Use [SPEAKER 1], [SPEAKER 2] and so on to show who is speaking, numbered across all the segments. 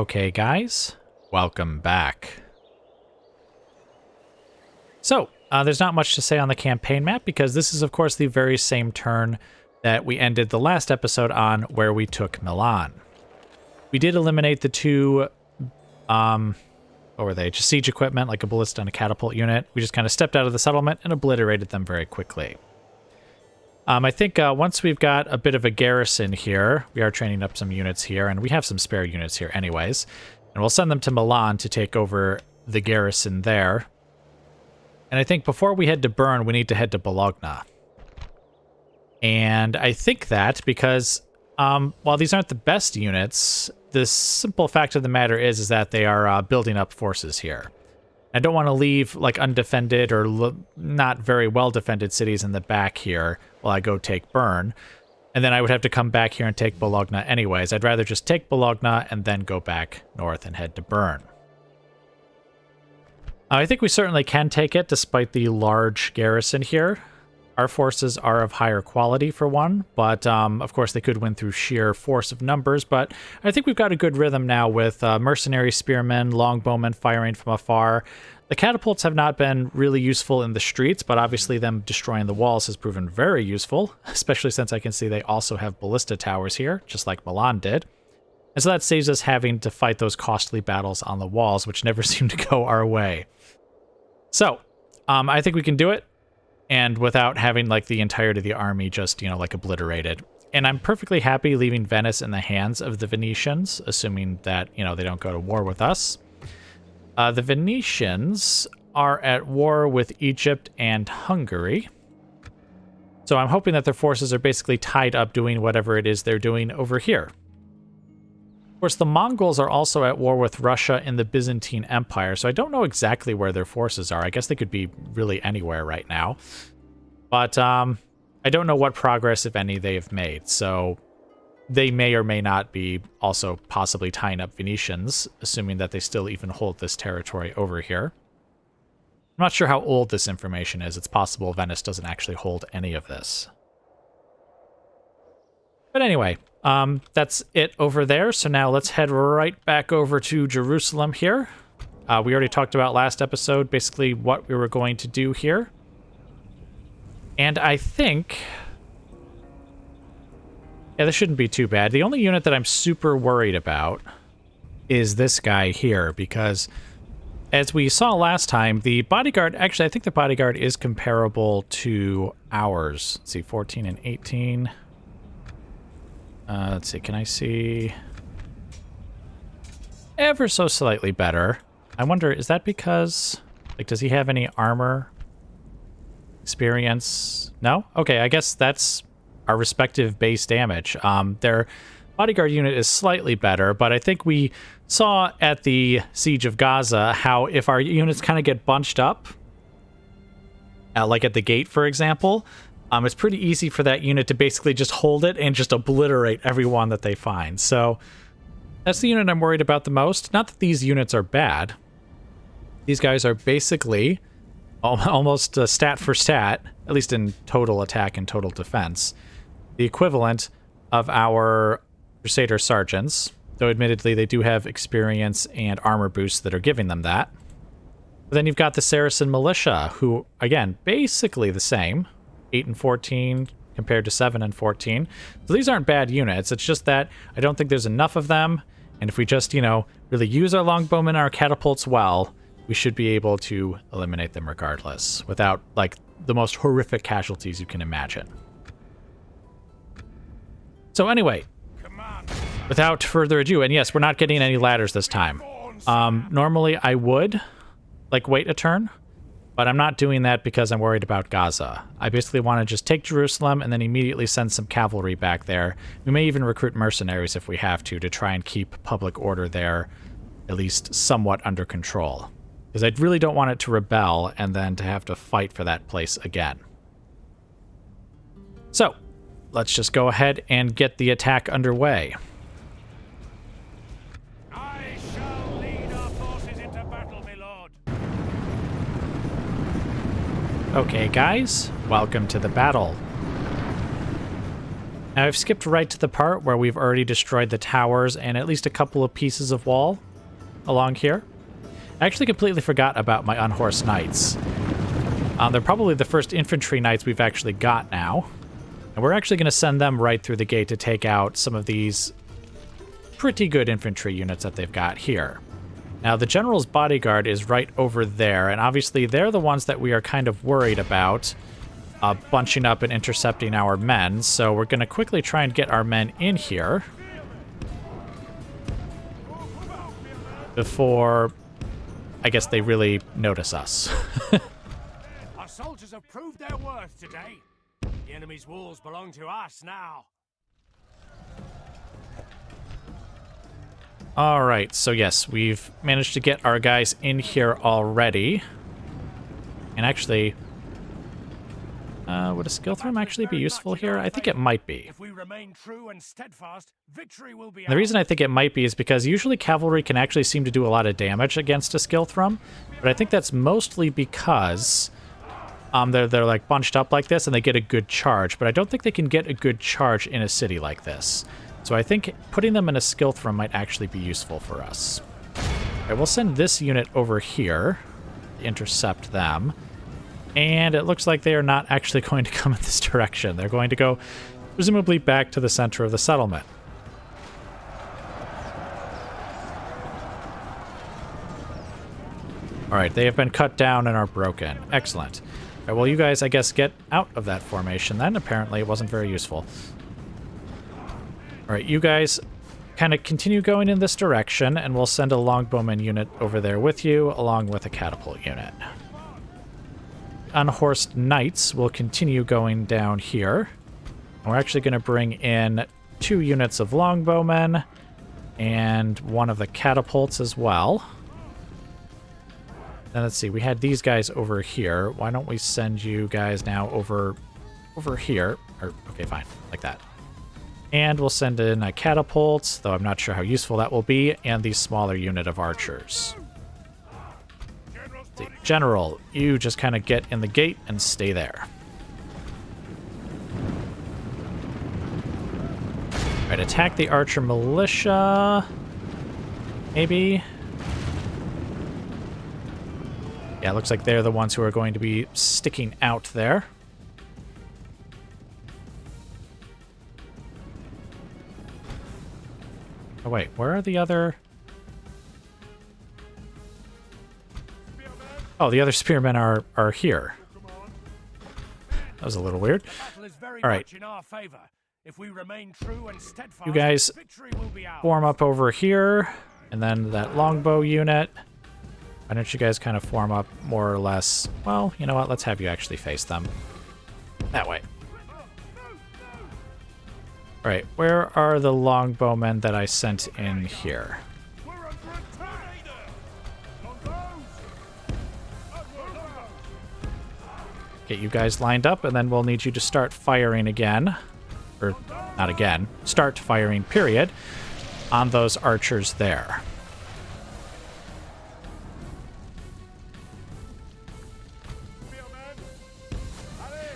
[SPEAKER 1] Okay, guys, welcome back. So, there's not much to say on the campaign map because this is, of course, the very same turn that we ended the last episode on where we took Milan. We did eliminate the two, what were they? Just siege equipment, like a ballista and a catapult unit. We just kind of stepped out of the settlement and obliterated them very quickly. I think once we've got a bit of a garrison here, we are training up some units here, and we have some spare units here anyways, and we'll send them to Milan to take over the garrison there. And I think before we head to Bern, we need to head to Bologna. And I think that because while these aren't the best units, the simple fact of the matter is that they are building up forces here. I don't want to leave like undefended or not very well defended cities in the back here while I go take Bern. And then I would have to come back here and take Bologna anyways. I'd rather just take Bologna and then go back north and head to Bern. I think we certainly can take it despite the large garrison here. Our forces are of higher quality for one, but of course they could win through sheer force of numbers, but I think we've got a good rhythm now with mercenary spearmen, longbowmen firing from afar. The catapults have not been really useful in the streets, but obviously them destroying the walls has proven very useful, especially since I can see they also have ballista towers here, just like Milan did. And so that saves us having to fight those costly battles on the walls, which never seem to go our way. So, I think we can do it. And without having like the entirety of the army just, like obliterated. And I'm perfectly happy leaving Venice in the hands of the Venetians, assuming that, they don't go to war with us. The Venetians are at war with Egypt and Hungary. So I'm hoping that their forces are basically tied up doing whatever it is they're doing over here. Of course, the Mongols are also at war with Russia and the Byzantine Empire, so I don't know exactly where their forces are. I guess they could be really anywhere right now. But I don't know what progress, if any, they have made, so they may or may not be also possibly tying up Venetians, assuming that they still even hold this territory over here. I'm not sure how old this information is. It's possible Venice doesn't actually hold any of this. But anyway, that's it over there. So now let's head right back over to Jerusalem here. We already talked about last episode, basically what we were going to do here. And I think... yeah, this shouldn't be too bad. The only unit that I'm super worried about is this guy here, because as we saw last time, the bodyguard... actually, I think the bodyguard is comparable to ours. Let's see, 14 and 18... let's see, can I see? Ever so slightly better. I wonder, is that because, like, does he have any armor experience? No? Okay, I guess that's our respective base damage. Their bodyguard unit is slightly better, but I think we saw at the Siege of Gaza how if our units kind of get bunched up, like at the gate, for example, it's pretty easy for that unit to basically just hold it and just obliterate everyone that they find. So that's the unit I'm worried about the most. Not that these units are bad. These guys are basically almost stat for stat, at least in total attack and total defense, the equivalent of our Crusader Sergeants, though admittedly they do have experience and armor boosts that are giving them that. But then you've got the Saracen Militia, who, again, basically the same. 8 and 14 compared to 7 and 14. So these aren't bad units. It's just that I don't think there's enough of them. And if we just, really use our longbowmen and our catapults well, we should be able to eliminate them regardless without, like, the most horrific casualties you can imagine. So anyway, without further ado, and yes, we're not getting any ladders this time. Normally I would, like, wait a turn. But I'm not doing that because I'm worried about Gaza. I basically want to just take Jerusalem and then immediately send some cavalry back there. We may even recruit mercenaries if we have to try and keep public order there at least somewhat under control. Because I really don't want it to rebel and then to have to fight for that place again. So, let's just go ahead and get the attack underway. Okay, guys, welcome to the battle. Now I've skipped right to the part where we've already destroyed the towers and at least a couple of pieces of wall along here. I actually completely forgot about my unhorsed knights. They're probably the first infantry knights we've actually got now. And we're actually going to send them right through the gate to take out some of these pretty good infantry units that they've got here. Now, the general's bodyguard is right over there, and obviously they're the ones that we are kind of worried about bunching up and intercepting our men, so we're going to quickly try and get our men in here before, I guess, they really notice us.
[SPEAKER 2] Our soldiers have proved their worth today. The enemy's walls belong to us now.
[SPEAKER 1] All right, so yes, we've managed to get our guys in here already. And actually, would a skill thrum actually be useful here? I think it might be.
[SPEAKER 2] If we remain true and steadfast, victory will be
[SPEAKER 1] The reason I think it might be is because usually cavalry can actually seem to do a lot of damage against a skill thrum, but I think that's mostly because they're like bunched up like this and they get a good charge, but I don't think they can get a good charge in a city like this. So I think putting them in a skill thrum might actually be useful for us. All right, we'll send this unit over here to intercept them. And it looks like they are not actually going to come in this direction. They're going to go, presumably, back to the center of the settlement. All right, they have been cut down and are broken. Excellent. All right, well, you guys, I guess, get out of that formation then. Apparently, it wasn't very useful. All right, you guys kind of continue going in this direction, and we'll send a longbowman unit over there with you, along with a catapult unit. Unhorsed knights will continue going down here. And we're actually going to bring in 2 units of longbowmen and 1 of the catapults as well. Now let's see, we had these guys over here. Why don't we send you guys now over here? Or, okay, fine, like that. And we'll send in a catapult, though I'm not sure how useful that will be, and the smaller unit of archers. See, General, you just kind of get in the gate and stay there. All right, attack the archer militia. Maybe. Yeah, it looks like they're the ones who are going to be sticking out there. Oh, wait, where are the other... Oh, the other spearmen are here. That was a little weird. All right. You guys form up over here, and then that longbow unit. Why don't you guys kind of form up more or less? Well, you know what? Let's have you actually face them. That way. All right, where are the longbowmen that I sent in here? Get you guys lined up, and then we'll need you to start firing again. Or, not again. Start firing, period, on those archers there.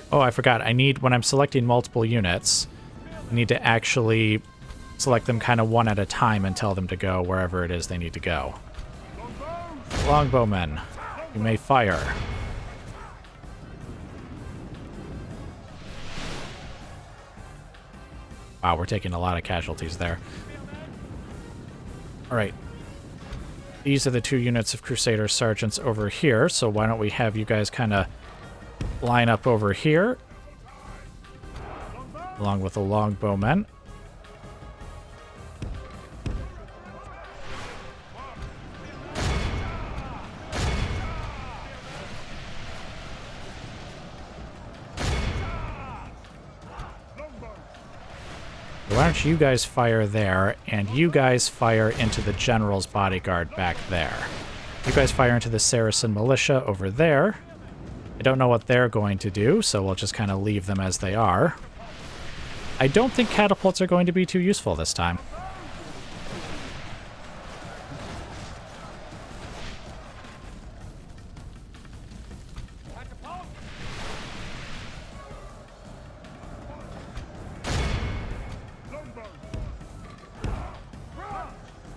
[SPEAKER 1] Oh, I forgot. I need, when I'm selecting multiple units, I need to actually select them kind of one at a time and tell them to go wherever it is they need to go. Longbowmen, you may fire. Wow, we're taking a lot of casualties there. All right. These are the 2 units of Crusader Sergeants over here, so why don't we have you guys kind of line up over here, along with the longbowmen. Why don't you guys fire there, and you guys fire into the general's bodyguard back there. You guys fire into the Saracen militia over there. I don't know what they're going to do, so we'll just kind of leave them as they are. I don't think catapults are going to be too useful this time.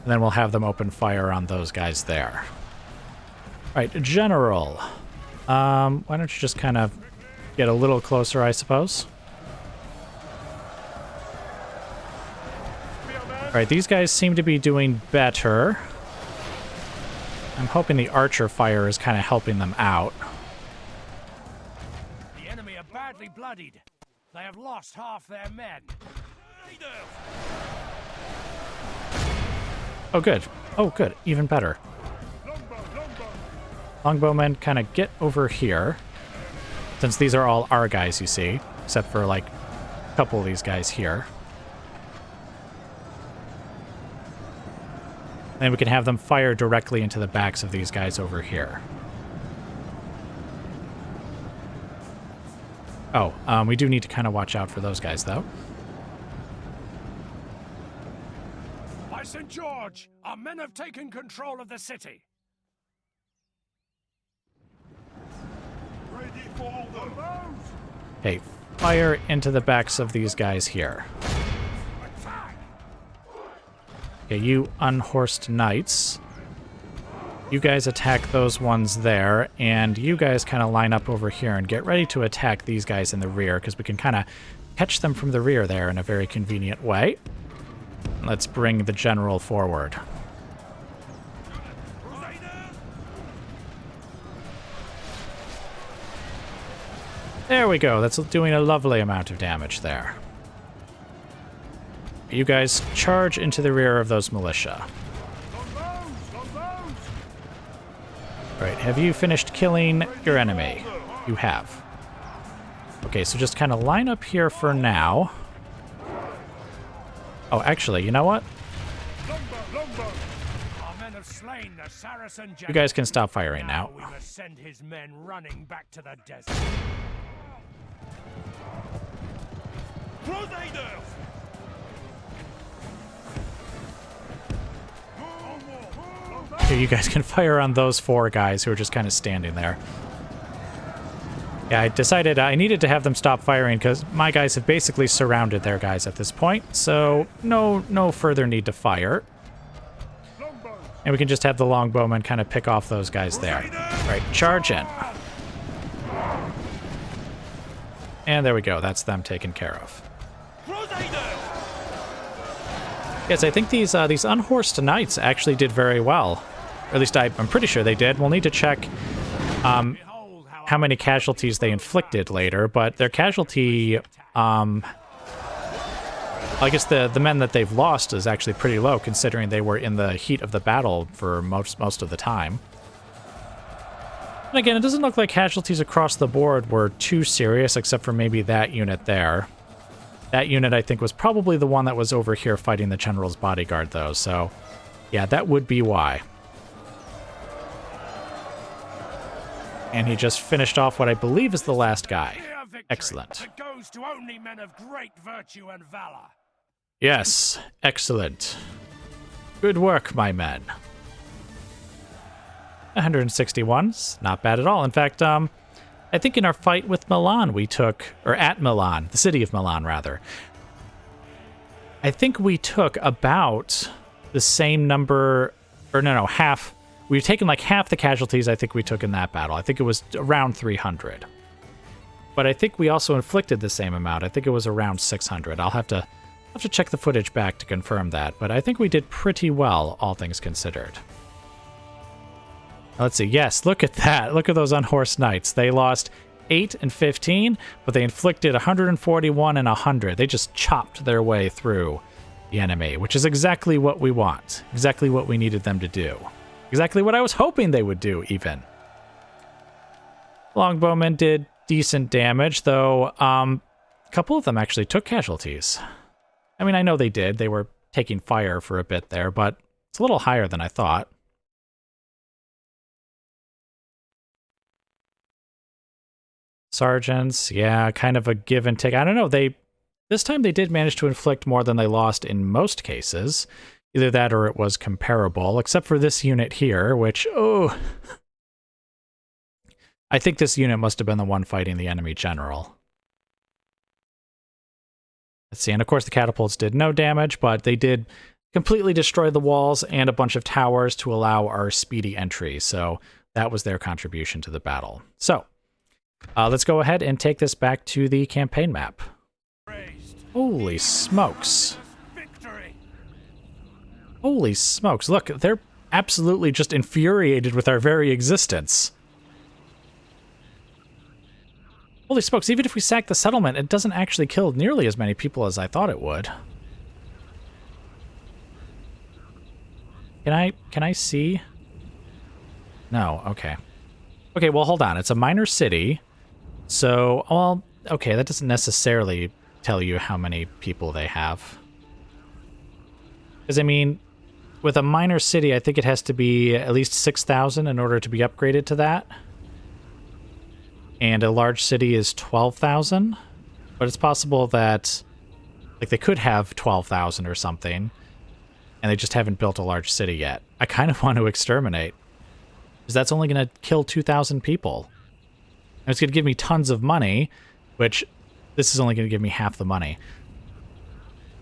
[SPEAKER 1] And then we'll have them open fire on those guys there. Right, General. Why don't you just kind of get a little closer, I suppose? Alright, these guys seem to be doing better. I'm hoping the archer fire is kind of helping them out.
[SPEAKER 2] The enemy are badly bloodied. They have lost half their men.
[SPEAKER 1] Oh, good. Oh, good. Even better. Longbowmen, kind of get over here. Since these are all our guys, you see. Except for, like, a couple of these guys here. Then we can have them fire directly into the backs of these guys over here. Oh, we do need to kind of watch out for those guys, though.
[SPEAKER 2] By St. George, our men have taken control of the city. Ready for the moves.
[SPEAKER 1] Okay, fire into the backs of these guys here. Okay, you unhorsed knights. You guys attack those ones there, and you guys kind of line up over here and get ready to attack these guys in the rear, because we can kind of catch them from the rear there in a very convenient way. Let's bring the general forward. There we go. That's doing a lovely amount of damage there. You guys charge into the rear of those militia. Alright, have you finished killing your enemy? You have. Okay, so just kind of line up here for now. Oh, actually, you know what? You guys can stop firing now.
[SPEAKER 2] We must send his men running back to the desert. Crusaders!
[SPEAKER 1] Here, you guys can fire on those four guys who are just kind of standing there. Yeah, I decided I needed to have them stop firing because my guys have basically surrounded their guys at this point, so no further need to fire. And we can just have the longbowmen kind of pick off those guys there. All right, charge in. And there we go. That's them taken care of. Yes, I think these unhorsed knights actually did very well. Or at least I'm pretty sure they did. We'll need to check how many casualties they inflicted later, but their casualty, I guess the men that they've lost is actually pretty low, considering they were in the heat of the battle for most of the time. And again, it doesn't look like casualties across the board were too serious, except for maybe that unit there. That unit, I think, was probably the one that was over here fighting the general's bodyguard, though, so yeah, that would be why. And he just finished off what I believe is the last guy. Excellent.
[SPEAKER 2] It goes to only men of great virtue and valor.
[SPEAKER 1] Yes, excellent. Good work, my men. 161's not bad at all. In fact, I think in our fight with Milan we took, or at Milan, the city of Milan, rather, I think we took about the same number, or no, half. We've taken like half the casualties I think we took in that battle. I think it was around 300. But I think we also inflicted the same amount. I think it was around 600. I'll have to check the footage back to confirm that, but I think we did pretty well, all things considered. Let's see. Yes, look at that. Look at those unhorsed knights. They lost 8 and 15, but they inflicted 141 and 100. They just chopped their way through the enemy, which is exactly what we want. Exactly what we needed them to do. Exactly what I was hoping they would do, even. Longbowmen did decent damage, though a couple of them actually took casualties. I mean, I know they did. They were taking fire for a bit there, but it's a little higher than I thought. Sergeants, yeah, kind of a give and take. I don't know, this time they did manage to inflict more than they lost in most cases. Either that or it was comparable, except for this unit here, which, oh... I think this unit must have been the one fighting the enemy general. Let's see, and of course the catapults did no damage, but they did completely destroy the walls and a bunch of towers to allow our speedy entry. So that was their contribution to the battle. So let's go ahead and take this back to the campaign map. Holy smokes. Holy smokes. Look, they're absolutely just infuriated with our very existence. Holy smokes, even if we sack the settlement, it doesn't actually kill nearly as many people as I thought it would. Can I see? No, okay. Okay, well, hold on. It's a minor city. So, well, okay, that doesn't necessarily tell you how many people they have. Because, I mean, with a minor city, I think it has to be at least 6,000 in order to be upgraded to that. And a large city is 12,000. But it's possible that, like, they could have 12,000 or something, and they just haven't built a large city yet. I kind of want to exterminate, because that's only going to kill 2,000 people. And it's going to give me tons of money, which this is only going to give me half the money.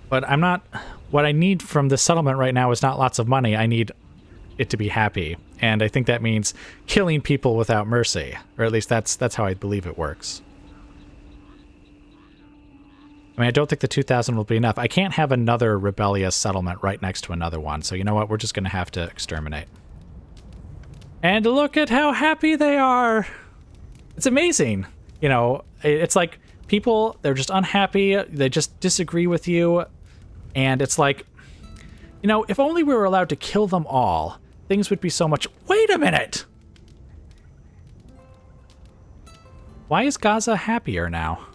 [SPEAKER 1] But I'm not... What I need from this settlement right now is not lots of money. I need it to be happy. And I think that means killing people without mercy. Or at least that's how I believe it works. I mean, I don't think the 2,000 will be enough. I can't have another rebellious settlement right next to another one. So you know what? We're just going to have to exterminate. And look at how happy they are. It's amazing. You know, it's like people, they're just unhappy. They just disagree with you. And it's like, you know, if only we were allowed to kill them all, things would be so much... Wait a minute! Why is Gaza happier now?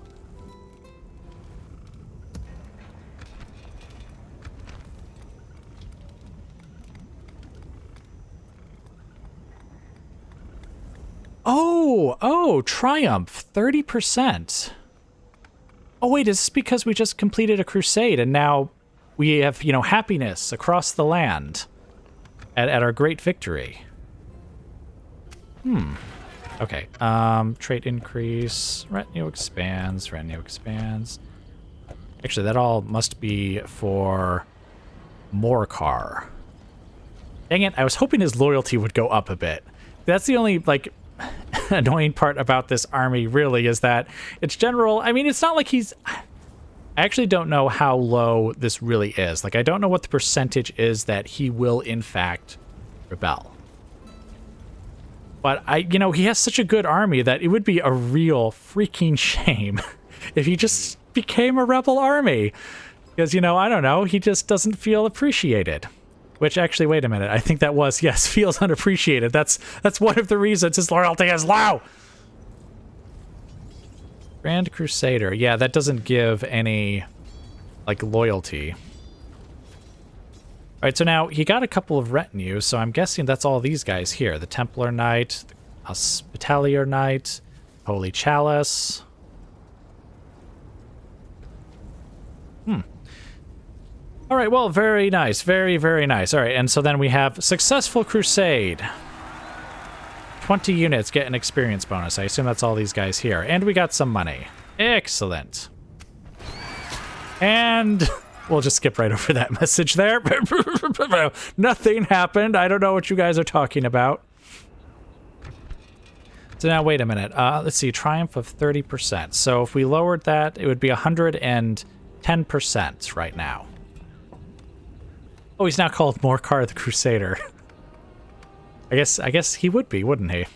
[SPEAKER 1] Oh, triumph, 30%. Oh, wait, is this because we just completed a crusade and now we have, you know, happiness across the land at our great victory? Okay, trait increase, retinue expands. Actually, that all must be for Morcar. Dang it, I was hoping his loyalty would go up a bit. That's the only, like... annoying part about this army, really, is that it's general. I mean, it's not like he's... I actually don't know how low this really is. Like, I don't know what the percentage is that he will, in fact, rebel. But, you know, he has such a good army that it would be a real freaking shame if he just became a rebel army. Because, you know, I don't know, he just doesn't feel appreciated. Which, actually, wait a minute. I think that was, yes, feels unappreciated. That's one of the reasons his loyalty is low. Grand Crusader. Yeah, that doesn't give any, like, loyalty. All right, so now he got a couple of retinue, so I'm guessing that's all these guys here. The Templar Knight, the Hospitalier Knight, Holy Chalice. All right, well, very nice. Very, very nice. All right, and so then we have Successful Crusade. 20 units get an experience bonus. I assume that's all these guys here. And we got some money. Excellent. And we'll just skip right over that message there. Nothing happened. I don't know what you guys are talking about. So now, wait a minute. Let's see. Triumph of 30%. So if we lowered that, it would be 110% right now. Oh, he's now called Morcar the Crusader. I guess he would be, wouldn't he? All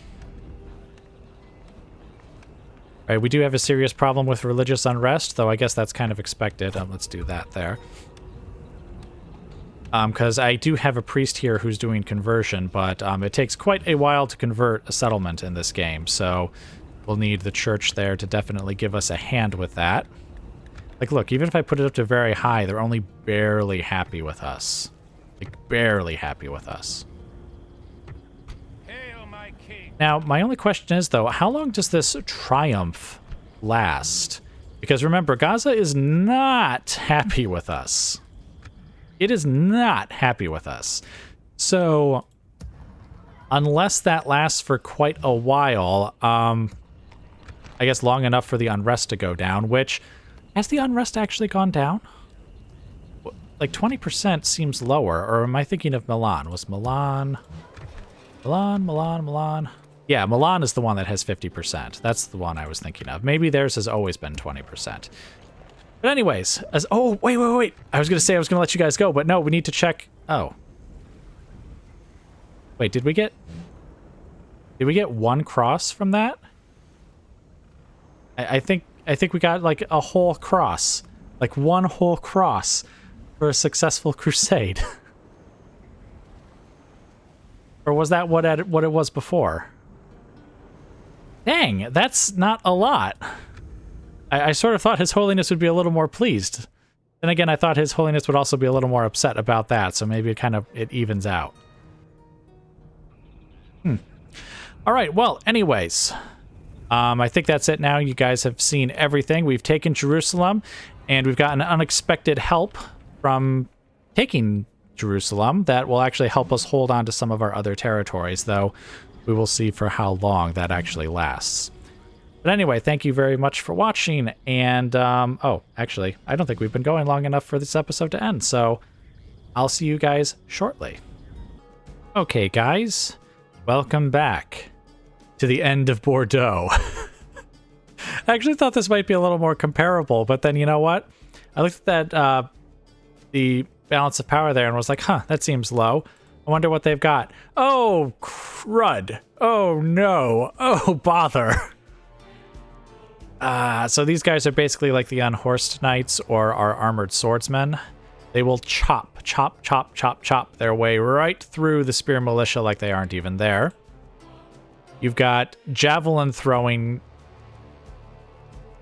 [SPEAKER 1] right, we do have a serious problem with religious unrest, though I guess that's kind of expected. Let's do that there. Because I do have a priest here who's doing conversion, but it takes quite a while to convert a settlement in this game, so we'll need the church there to definitely give us a hand with that. Like, look, even if I put it up to very high, they're only barely happy with us. Like, barely happy with us.
[SPEAKER 2] Hail, my king.
[SPEAKER 1] Now, my only question is, though, how long does this triumph last? Because remember, Gaza is not happy with us. It is not happy with us. So, unless that lasts for quite a while, I guess long enough for the unrest to go down, which... Has the unrest actually gone down? like 20% seems lower, or am I thinking of Milan? Was Milan? Milan? Yeah, Milan is the one that has 50%. That's the one I was thinking of. Maybe theirs has always been 20%. But anyways, oh, wait. I was going to say I was going to let you guys go, but no, we need to check. Oh. Wait, did we get one cross from that? I think we got like a whole cross. Like one whole cross for a successful crusade. Or was that what it was before? Dang, that's not a lot. I sort of thought His Holiness would be a little more pleased. Then again, I thought His Holiness would also be a little more upset about that, so maybe it evens out. All right, well, anyways, I think that's it now. You guys have seen everything. We've taken Jerusalem, and we've gotten unexpected help from taking Jerusalem that will actually help us hold on to some of our other territories, though we will see for how long that actually lasts. But anyway, thank you very much for watching, and, oh, actually, I don't think we've been going long enough for this episode to end, so I'll see you guys shortly. Okay, guys, welcome back to the end of Bordeaux. I actually thought this might be a little more comparable, but then you know what? I looked at that, the balance of power there and was like, huh, that seems low. I wonder what they've got. Oh, crud. Oh, no. Oh, bother. So these guys are basically like the unhorsed knights or our armored swordsmen. They will chop their way right through the spear militia like they aren't even there. You've got javelin throwing.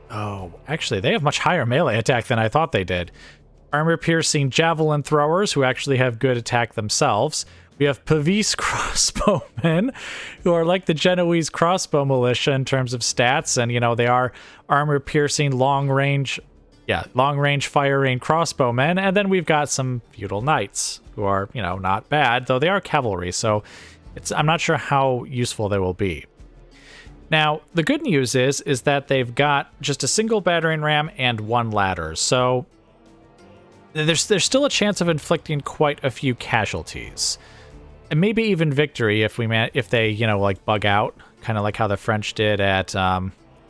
[SPEAKER 1] Oh, actually, they have much higher melee attack than I thought they did. Armor-piercing javelin throwers who actually have good attack themselves. We have Pavis crossbowmen who are like the Genoese crossbow militia in terms of stats, and you know they are armor-piercing, long-range firing crossbowmen. And then we've got some feudal knights who are, you know, not bad, though they are cavalry, so I'm not sure how useful they will be. Now, the good news is that they've got just a single battering ram and one ladder, so there's still a chance of inflicting quite a few casualties, and maybe even victory if they you know, like bug out, kind of like how the French did at I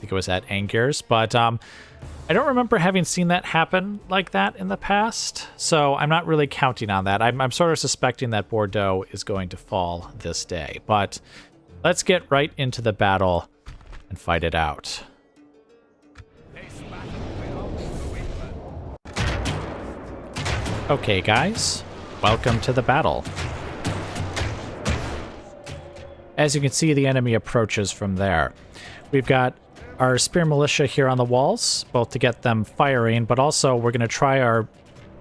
[SPEAKER 1] think it was at Angers, but I don't remember having seen that happen like that in the past, so I'm not really counting on that. I'm sort of suspecting that Bordeaux is going to fall this day, but let's get right into the battle and fight it out. Okay, guys, welcome to the battle. As you can see, the enemy approaches from there. We've got our spear militia here on the walls, both to get them firing, but also we're going to try our,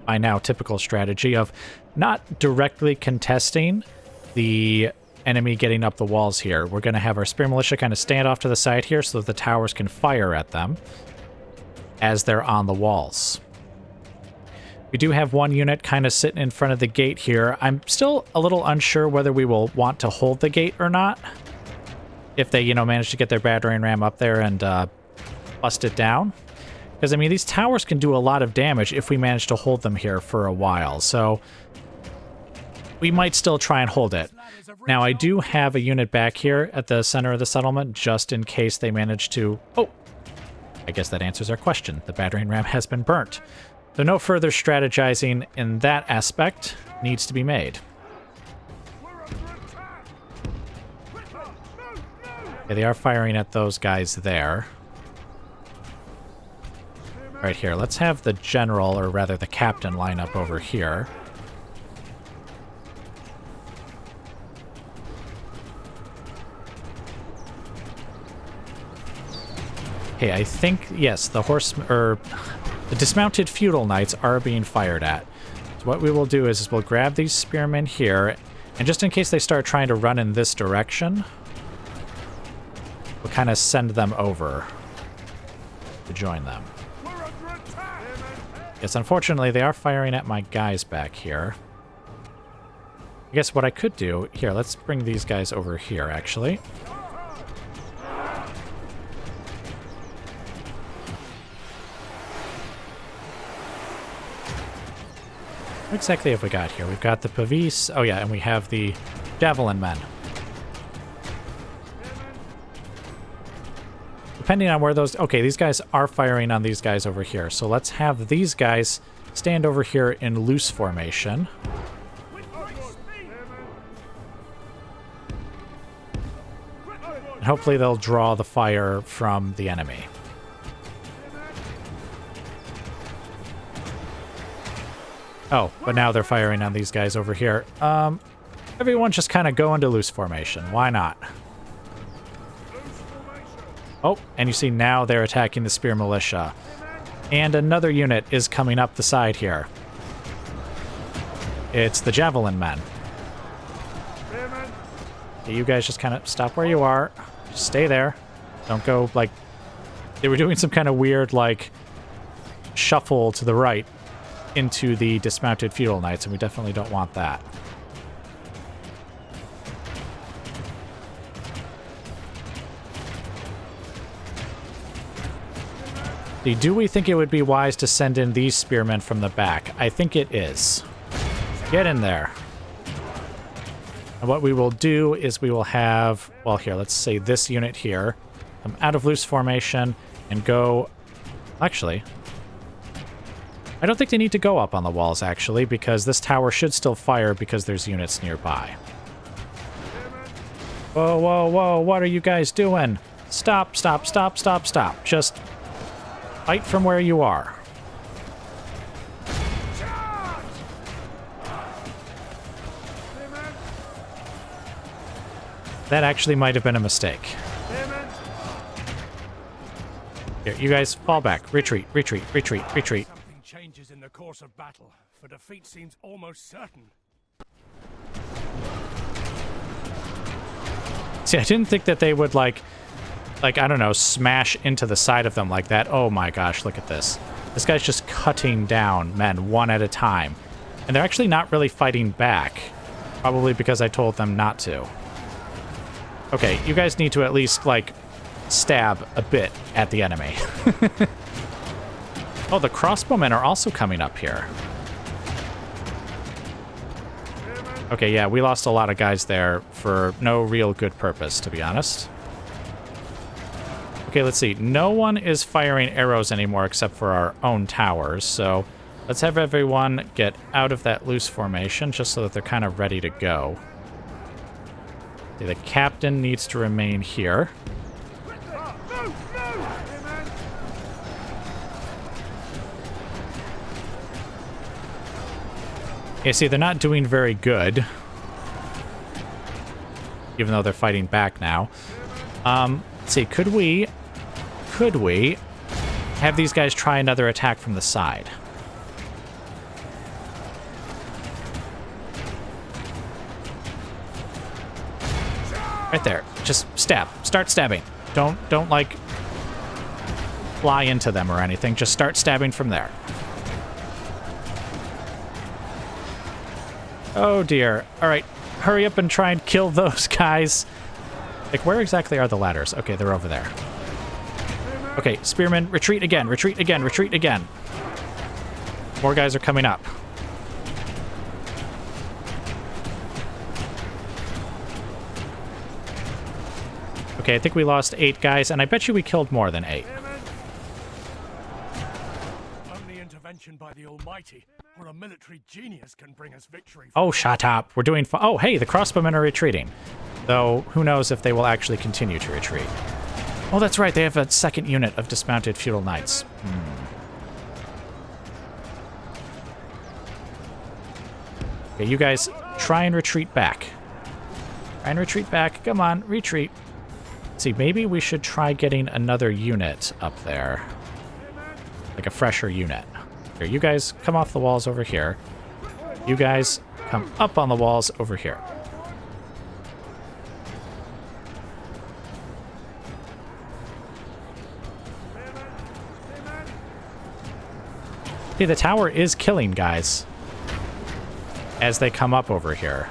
[SPEAKER 1] by now, typical strategy of not directly contesting the enemy getting up the walls here. We're going to have our spear militia kind of stand off to the side here so that the towers can fire at them as they're on the walls. We do have one unit kind of sitting in front of the gate here. I'm still a little unsure whether we will want to hold the gate or not. If they, you know, manage to get their battering ram up there and bust it down. Because, I mean, these towers can do a lot of damage if we manage to hold them here for a while. So we might still try and hold it. Now, I do have a unit back here at the center of the settlement just in case they manage to... Oh, I guess that answers our question. The battering ram has been burnt. So no further strategizing in that aspect needs to be made. Okay, they are firing at those guys there. Right here, let's have the general, or rather the captain, line up over here. Okay, I think, yes, the dismounted feudal knights are being fired at. So what we will do is we'll grab these spearmen here, and just in case they start trying to run in this direction, we'll kind of send them over to join them. Yes, unfortunately, they are firing at my guys back here. I guess what I could do... Here, let's bring these guys over here, actually. What exactly have we got here? We've got the Pavis. Oh yeah, and we have the Javelin men. Depending on where those... Okay, these guys are firing on these guys over here. So let's have these guys stand over here in loose formation. And hopefully they'll draw the fire from the enemy. Oh, but now they're firing on these guys over here. Everyone just kind of go into loose formation. Why not? Oh, and you see now they're attacking the Spear Militia. And another unit is coming up the side here. It's the Javelin men. Okay, you guys just kind of stop where you are. Just stay there. Don't go, like... They were doing some kind of weird, like, shuffle to the right into the dismounted feudal knights, and we definitely don't want that. Do we think it would be wise to send in these spearmen from the back? I think it is. Get in there. And what we will do is we will have... Well, here, let's say this unit here. Come out of loose formation and go... Actually... I don't think they need to go up on the walls, actually, because this tower should still fire because there's units nearby. Whoa, whoa, whoa, what are you guys doing? Stop, stop, stop, stop, stop. Just... fight from where you are. That actually might have been a mistake. Here, you guys fall back. Retreat, retreat, retreat, retreat.
[SPEAKER 2] Something changes in the course of battle, for defeat seems almost certain.
[SPEAKER 1] See, I didn't think that they would, like, I don't know, smash into the side of them like that. Oh my gosh, look at this. This guy's just cutting down men one at a time. And they're actually not really fighting back. Probably because I told them not to. Okay, you guys need to at least, like, stab a bit at the enemy. Oh, the crossbowmen are also coming up here. Okay, yeah, we lost a lot of guys there for no real good purpose, to be honest. Okay, let's see. No one is firing arrows anymore except for our own towers, so let's have everyone get out of that loose formation just so that they're kind of ready to go. Okay, the captain needs to remain here. Okay, see, they're not doing very good. Even though they're fighting back now. Let's see, could we have these guys try another attack from the side? Right there. Just stab. Start stabbing. Don't like fly into them or anything. Just start stabbing from there. Oh dear. All right. Hurry up and try and kill those guys. Like, where exactly are the ladders? Okay, they're over there. Okay, spearmen, retreat again, retreat again, retreat again. More guys are coming up. Okay, I think we lost 8 guys, and I bet you we killed more than 8.
[SPEAKER 2] Only intervention by the Almighty or a military genius can bring us victory.
[SPEAKER 1] Oh, shut up. We're doing... Oh, hey, the crossbowmen are retreating. Though, who knows if they will actually continue to retreat. Oh, that's right. They have a second unit of dismounted feudal knights. Okay, you guys try and retreat back. Try and retreat back. Come on, retreat. Let's see, maybe we should try getting another unit up there. Like a fresher unit. Here, you guys come off the walls over here. You guys come up on the walls over here. Okay, the tower is killing guys as they come up over here.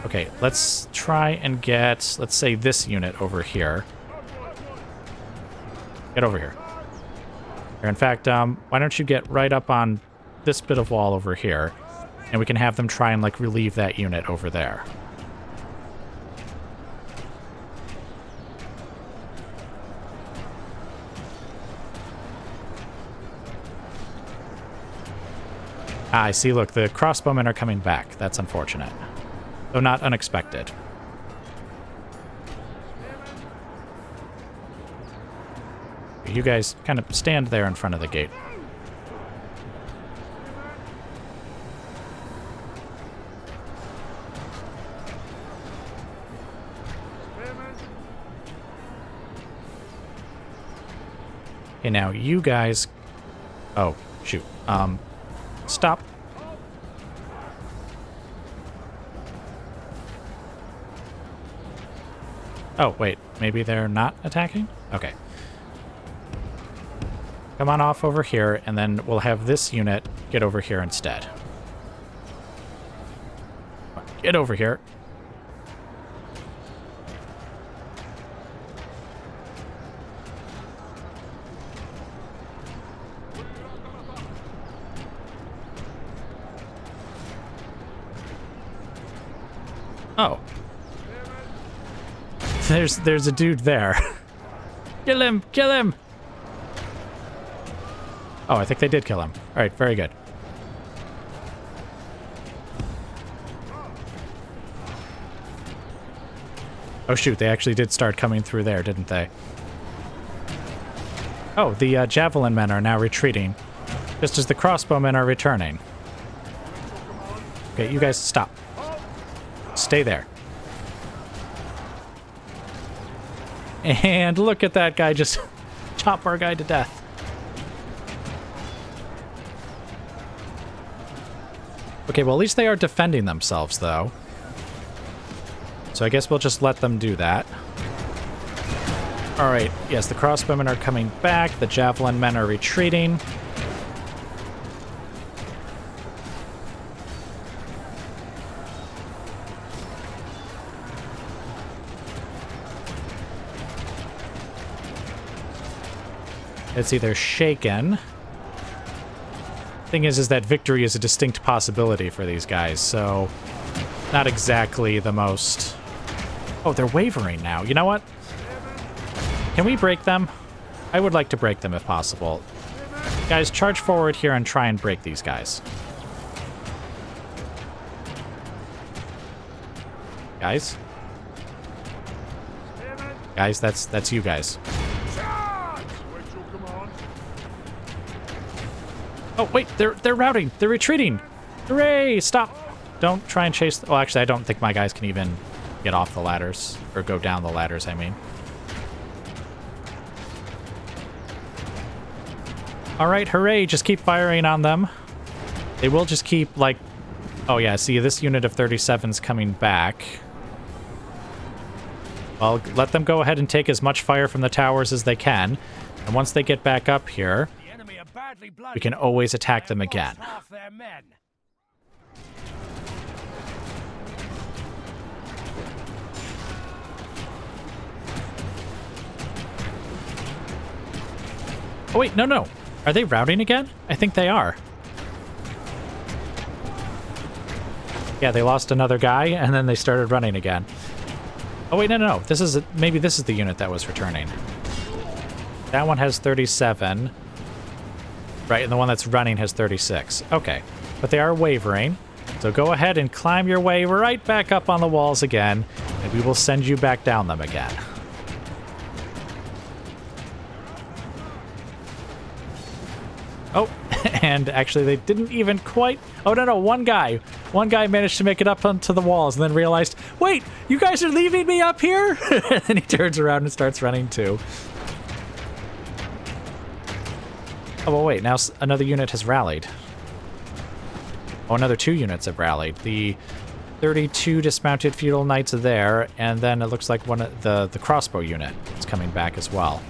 [SPEAKER 1] Okay, let's try and get, let's say, this unit over here. Get over here. Or in fact, why don't you get right up on this bit of wall over here, and we can have them try and, like, relieve that unit over there. Ah, I see. Look, the crossbowmen are coming back. That's unfortunate. Though not unexpected. You guys kind of stand there in front of the gate. Okay, now you guys... Oh, shoot. Stop. Oh, wait. Maybe they're not attacking? Okay. Come on off over here, and then we'll have this unit get over here instead. Get over here. Oh. There's a dude there. Kill him! Kill him! Oh, I think they did kill him. All right, very good. Oh shoot, they actually did start coming through there, didn't they? Oh, the javelin men are now retreating, just as the crossbowmen are returning. Okay, you guys stop. Stay there. And look at that guy just chop our guy to death. Okay, well, at least they are defending themselves, though. So I guess we'll just let them do that. All right, yes, the crossbowmen are coming back. The javelin men are retreating. Let's see, they're shaken. Thing is that victory is a distinct possibility for these guys, so not exactly the most... Oh, they're wavering now. You know what? Can we break them? I would like to break them if possible. Guys, charge forward here and try and break these guys. Guys? Guys, that's you guys. Oh, wait, they're routing. They're retreating. Hooray! Stop. Don't try and chase... Well, actually, I don't think my guys can even get off the ladders. Or go down the ladders, I mean. All right, hooray. Just keep firing on them. They will just keep, like... Oh, yeah, see, this unit of 37's coming back. Well, let them go ahead and take as much fire from the towers as they can. And once they get back up here... we can always attack them again. Oh wait, no. Are they routing again? I think they are. Yeah, they lost another guy, and then they started running again. Oh wait, no. Maybe this is the unit that was returning. That one has 37. Right, and the one that's running has 36. Okay, but they are wavering. So go ahead and climb your way right back up on the walls again, and we will send you back down them again. Oh, and actually they didn't even quite... Oh, no, one guy. One guy managed to make it up onto the walls and then realized, wait, you guys are leaving me up here? And then he turns around and starts running too. Oh, well, wait, now another unit has rallied. Oh, another 2 units have rallied. The 32 dismounted feudal knights are there, and then it looks like one of the crossbow unit is coming back as well.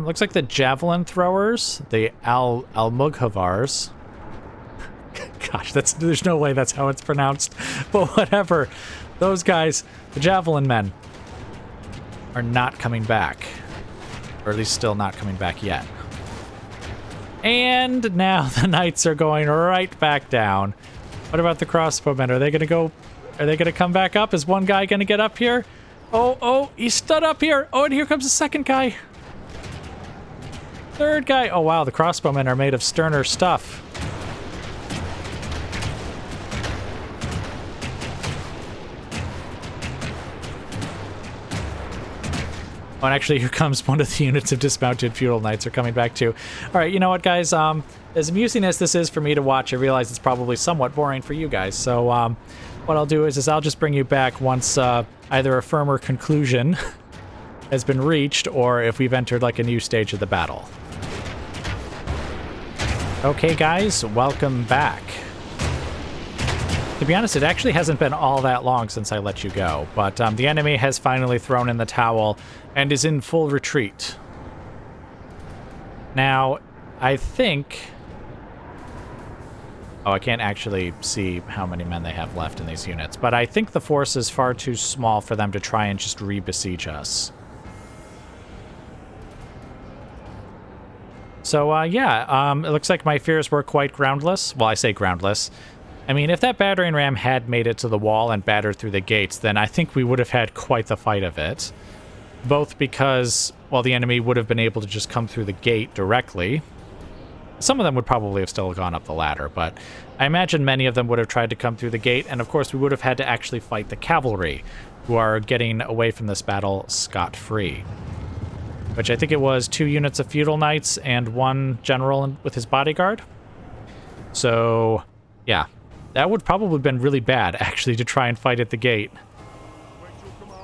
[SPEAKER 1] Looks like the javelin throwers, the Almughavars. Gosh, there's no way that's how it's pronounced, but whatever. Those guys, the javelin men, are not coming back. Or at least still not coming back yet. And now the knights are going right back down. What about the crossbowmen? Are they going to go... Are they going to come back up? Is one guy going to get up here? Oh, he stood up here. Oh, and here comes the second guy. Third guy. Oh, wow, the crossbowmen are made of sterner stuff. Oh, and actually, here comes one of the units of dismounted feudal knights are coming back too. All right, you know what, guys? As amusing as this is for me to watch, I realize it's probably somewhat boring for you guys. So what I'll do is I'll just bring you back once either a firmer conclusion has been reached or if we've entered like a new stage of the battle. Okay, guys, welcome back. To be honest, it actually hasn't been all that long since I let you go, but the enemy has finally thrown in the towel and is in full retreat. Now, I think... Oh, I can't actually see how many men they have left in these units, but I think the force is far too small for them to try and just re-besiege us. So, yeah, it looks like my fears were quite groundless. Well, I say groundless. I mean, if that battering ram had made it to the wall and battered through the gates, then I think we would have had quite the fight of it. Both because, well, the enemy would have been able to just come through the gate directly. Some of them would probably have still gone up the ladder, but I imagine many of them would have tried to come through the gate, and of course we would have had to actually fight the cavalry, who are getting away from this battle scot-free. Which I think it was 2 units of feudal knights and 1 general with his bodyguard. So, yeah. That would probably have been really bad, actually, to try and fight at the gate.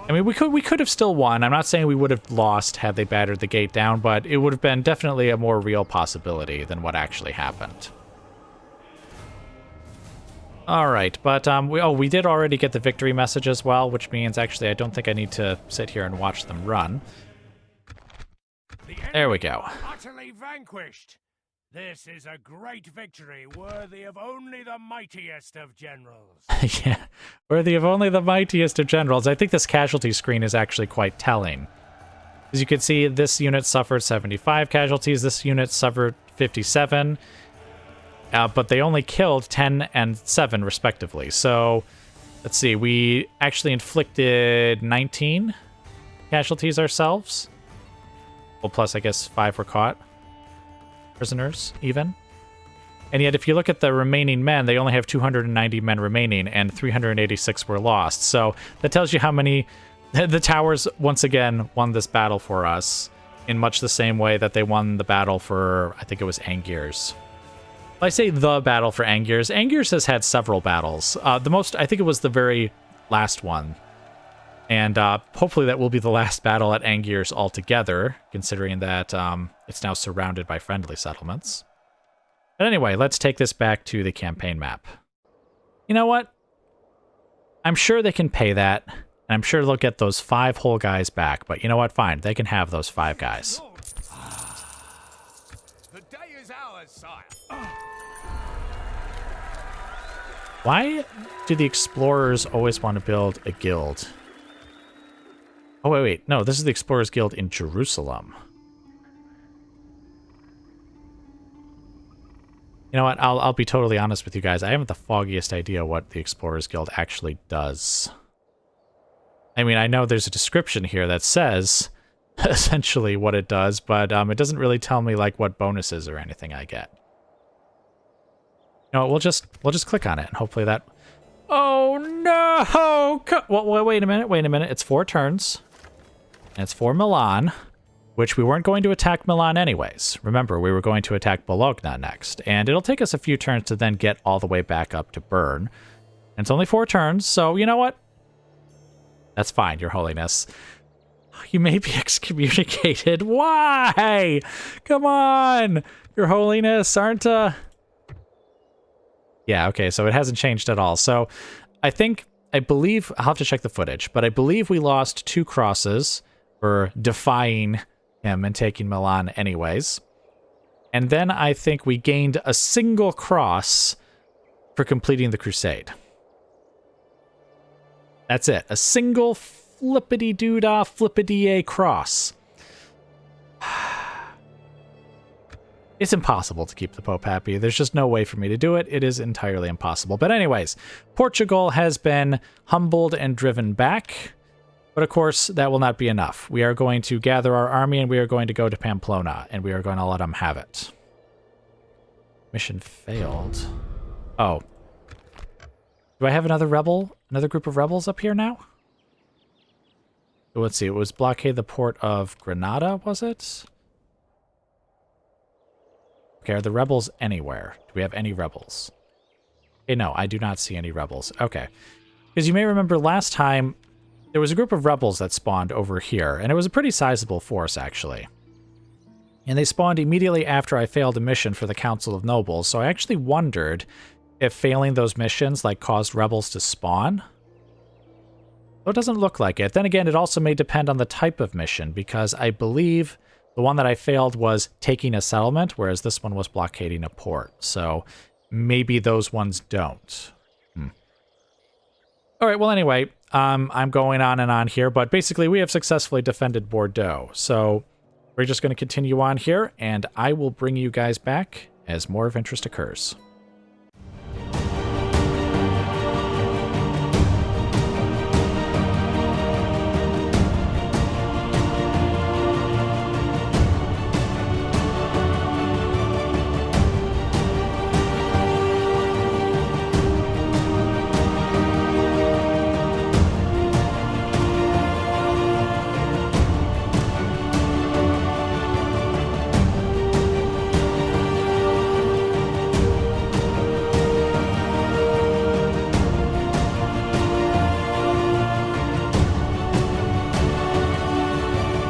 [SPEAKER 1] I mean, we could have still won. I'm not saying we would have lost had they battered the gate down, but it would have been definitely a more real possibility than what actually happened. All right, but we did already get the victory message as well, which means actually I don't think I need to sit here and watch them run. There we go.
[SPEAKER 2] Utterly vanquished. This is a great victory, worthy of only the mightiest of generals.
[SPEAKER 1] Yeah, worthy of only the mightiest of generals. I think this casualty screen is actually quite telling. As you can see, this unit suffered 75 casualties, this unit suffered 57, but they only killed 10 and 7 respectively. So, let's see, we actually inflicted 19 casualties ourselves. Well, plus I guess 5 were caught. Prisoners, even. And yet, if you look at the remaining men, they only have 290 men remaining, and 386 were lost. So that tells you how many... The towers, once again, won this battle for us, in much the same way that they won the battle for, I think it was Angiers. I say the battle for Angiers. Angiers has had several battles. The most, I think it was the very last one. And hopefully that will be the last battle at Angiers altogether, considering that it's now surrounded by friendly settlements. But anyway, let's take this back to the campaign map. You know what? I'm sure they can pay that, and I'm sure they'll get those 5 whole guys back. But you know what? Fine, they can have those 5 guys.
[SPEAKER 2] The day is ours, sire.
[SPEAKER 1] Why do the explorers always want to build a guild? Oh, wait. No, this is the Explorers Guild in Jerusalem. You know what? I'll be totally honest with you guys. I haven't the foggiest idea what the Explorers Guild actually does. I mean, I know there's a description here that says essentially what it does, but it doesn't really tell me like what bonuses or anything I get. You know what? We'll just click on it and hopefully that... Oh no! Well, wait a minute. It's 4 turns. And it's for Milan, which we weren't going to attack Milan anyways. Remember, we were going to attack Bologna next, and it'll take us a few turns to then get all the way back up to Bern. And it's only 4 turns, so you know what? That's fine, Your Holiness. You may be excommunicated. Why? Come on! Your Holiness, aren't... Yeah, okay, so it hasn't changed at all. So I believe, I'll have to check the footage, but I believe we lost 2 crosses for defying him and taking Milan anyways. And then I think we gained a single cross for completing the crusade. That's it. A single flippity-doo-dah, flippity-a cross. It's impossible to keep the Pope happy. There's just no way for me to do it. It is entirely impossible. But anyways, Portugal has been humbled and driven back. But of course, that will not be enough. We are going to gather our army and we are going to go to Pamplona and we are going to let them have it. Mission failed. Oh. Do I have another rebel? Another group of rebels up here now? Let's see. It was blockade the port of Granada, was it? Okay, are the rebels anywhere? Do we have any rebels? Okay, no, I do not see any rebels. Okay. Because you may remember last time, there was a group of rebels that spawned over here, and it was a pretty sizable force, actually. And they spawned immediately after I failed a mission for the Council of Nobles, so I actually wondered if failing those missions, like, caused rebels to spawn. So it doesn't look like it. Then again, it also may depend on the type of mission, because I believe the one that I failed was taking a settlement, whereas this one was blockading a port. So maybe those ones don't. All right, well, anyway, I'm going on and on here, but basically we have successfully defended Bordeaux. So we're just going to continue on here, and I will bring you guys back as more of interest occurs.